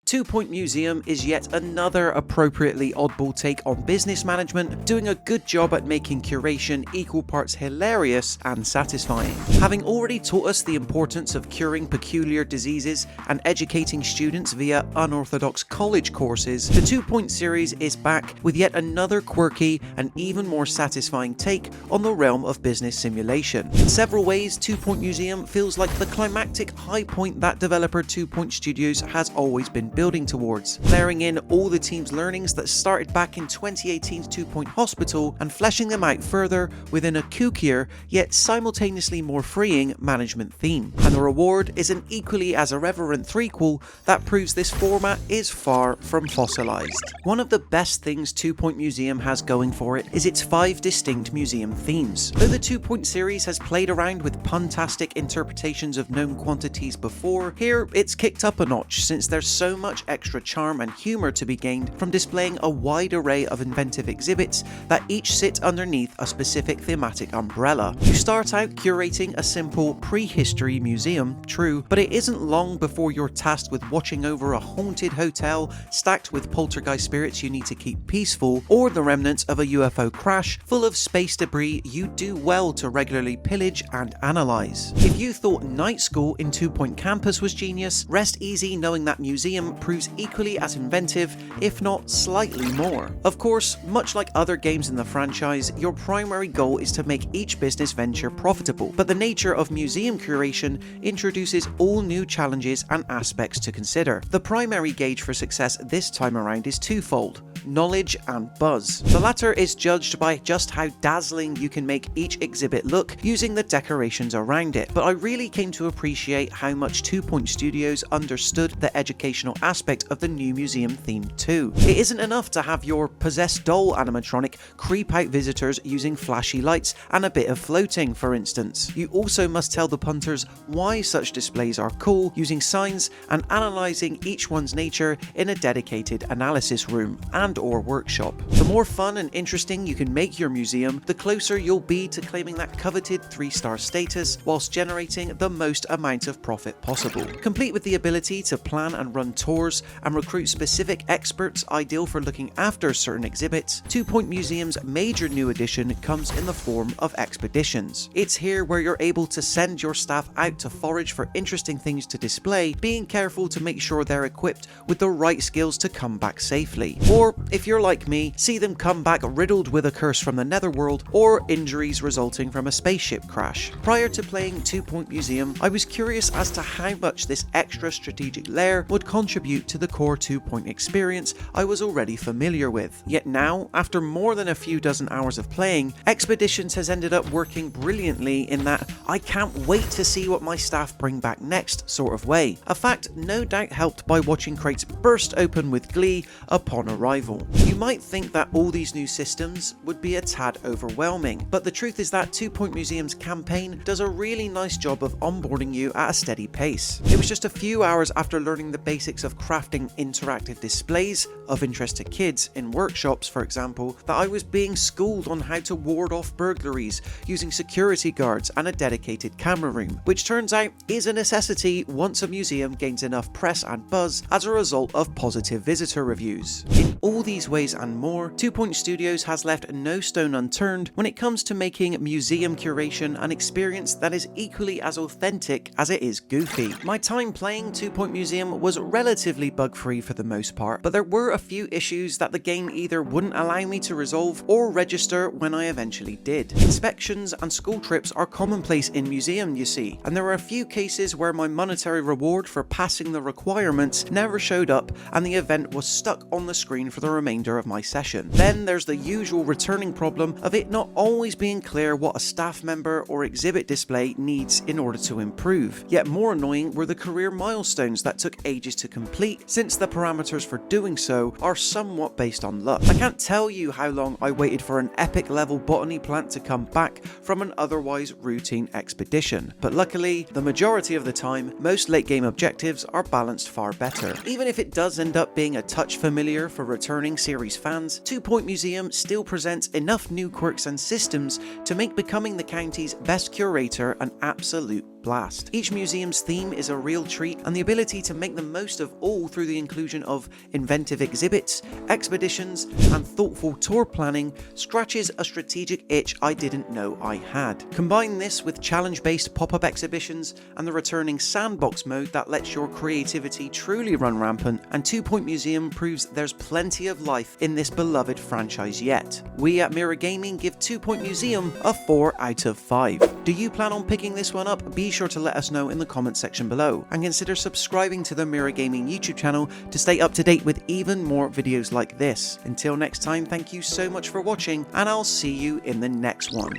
2 Point Museum is yet another appropriately oddball take on business management, doing a good job at making curation equal parts hilarious and satisfying. Having already taught us the importance of curing peculiar diseases and educating students via unorthodox college courses, the 2 Point series is back with yet another quirky and even more satisfying take on the realm of business simulation. In several ways, 2 Point Museum feels like the climactic high point that developer 2 Point Studios has always been building towards, layering in all the team's learnings that started back in 2018's 2 Point Hospital and fleshing them out further within a kookier yet simultaneously more freeing management theme. And the reward is an equally as irreverent threequel that proves this format is far from fossilized. One of the best things 2 Point Museum has going for it is its 5 distinct museum themes. Though the 2 Point series has played around with puntastic interpretations of known quantities before, here it's kicked up a notch since there's so much extra charm and humour to be gained from displaying a wide array of inventive exhibits that each sit underneath a specific thematic umbrella. You start out curating a simple prehistory museum, true, but it isn't long before you're tasked with watching over a haunted hotel stacked with poltergeist spirits you need to keep peaceful, or the remnants of a UFO crash full of space debris you do well to regularly pillage and analyse. If you thought night school in 2 Point Campus was genius, rest easy knowing that museum proves equally as inventive, if not slightly more. Of course, much like other games in the franchise, your primary goal is to make each business venture profitable, but the nature of museum curation introduces all new challenges and aspects to consider. The primary gauge for success this time around is twofold: knowledge and buzz. The latter is judged by just how dazzling you can make each exhibit look using the decorations around it, but I really came to appreciate how much 2 Point Studios understood the educational aspect of the new museum theme too. It isn't enough to have your possessed doll animatronic creep out visitors using flashy lights and a bit of floating, for instance. You also must tell the punters why such displays are cool using signs and analysing each one's nature in a dedicated analysis room and/or workshop. The more fun and interesting you can make your museum, the closer you'll be to claiming that coveted 3-star status whilst generating the most amount of profit possible. Complete with the ability to plan and run tours and recruit specific experts ideal for looking after certain exhibits, 2 Point Museum's major new addition comes in the form of expeditions. It's here where you're able to send your staff out to forage for interesting things to display, being careful to make sure they're equipped with the right skills to come back safely. Or, if you're like me, see them come back riddled with a curse from the netherworld or injuries resulting from a spaceship crash. Prior to playing 2 Point Museum, I was curious as to how much this extra strategic layer would contribute to the core 2 Point experience I was already familiar with. Yet now, after more than a few dozen hours of playing, Expeditions has ended up working brilliantly in that I can't wait to see what my staff bring back next sort of way. A fact no doubt helped by watching crates burst open with glee upon arrival. You might think that all these new systems would be a tad overwhelming, but the truth is that 2 Point Museum's campaign does a really nice job of onboarding you at a steady pace. It was just a few hours after learning the basics of crafting interactive displays of interest to kids in workshops, for example, that I was being schooled on how to ward off burglaries using security guards and a dedicated camera room, which turns out is a necessity once a museum gains enough press and buzz as a result of positive visitor reviews. In all these ways and more, 2 Point Studios has left no stone unturned when it comes to making museum curation an experience that is equally as authentic as it is goofy. My time playing 2 Point Museum was relatively bug-free for the most part, but there were a few issues that the game either wouldn't allow me to resolve or register when I eventually did. Inspections and school trips are commonplace in museum, you see, and there were a few cases where my monetary reward for passing the requirements never showed up and the event was stuck on the screen for the remainder of my session. Then there's the usual returning problem of it not always being clear what a staff member or exhibit display needs in order to improve. Yet more annoying were the career milestones that took ages to complete, since the parameters for doing so are somewhat based on luck. I can't tell you how long I waited for an epic level botany plant to come back from an otherwise routine expedition, but luckily, the majority of the time, most late game objectives are balanced far better. Even if it does end up being a touch familiar for returning series fans, 2 Point Museum still presents enough new quirks and systems to make becoming the county's best curator an absolute blast. Each museum's theme is a real treat, and the ability to make the most of all through the inclusion of inventive exhibits, expeditions, and thoughtful tour planning scratches a strategic itch I didn't know I had. Combine this with challenge-based pop-up exhibitions and the returning sandbox mode that lets your creativity truly run rampant, and 2 Point Museum proves there's plenty of life in this beloved franchise yet. We at Mirror Gaming give 2 Point Museum a 4 out of 5. Do you plan on picking this one up? Be sure to let us know in the comments section below, and consider subscribing to the Mirror Gaming YouTube channel to stay up to date with even more videos like this. Until next time, thank you so much for watching, and I'll see you in the next one.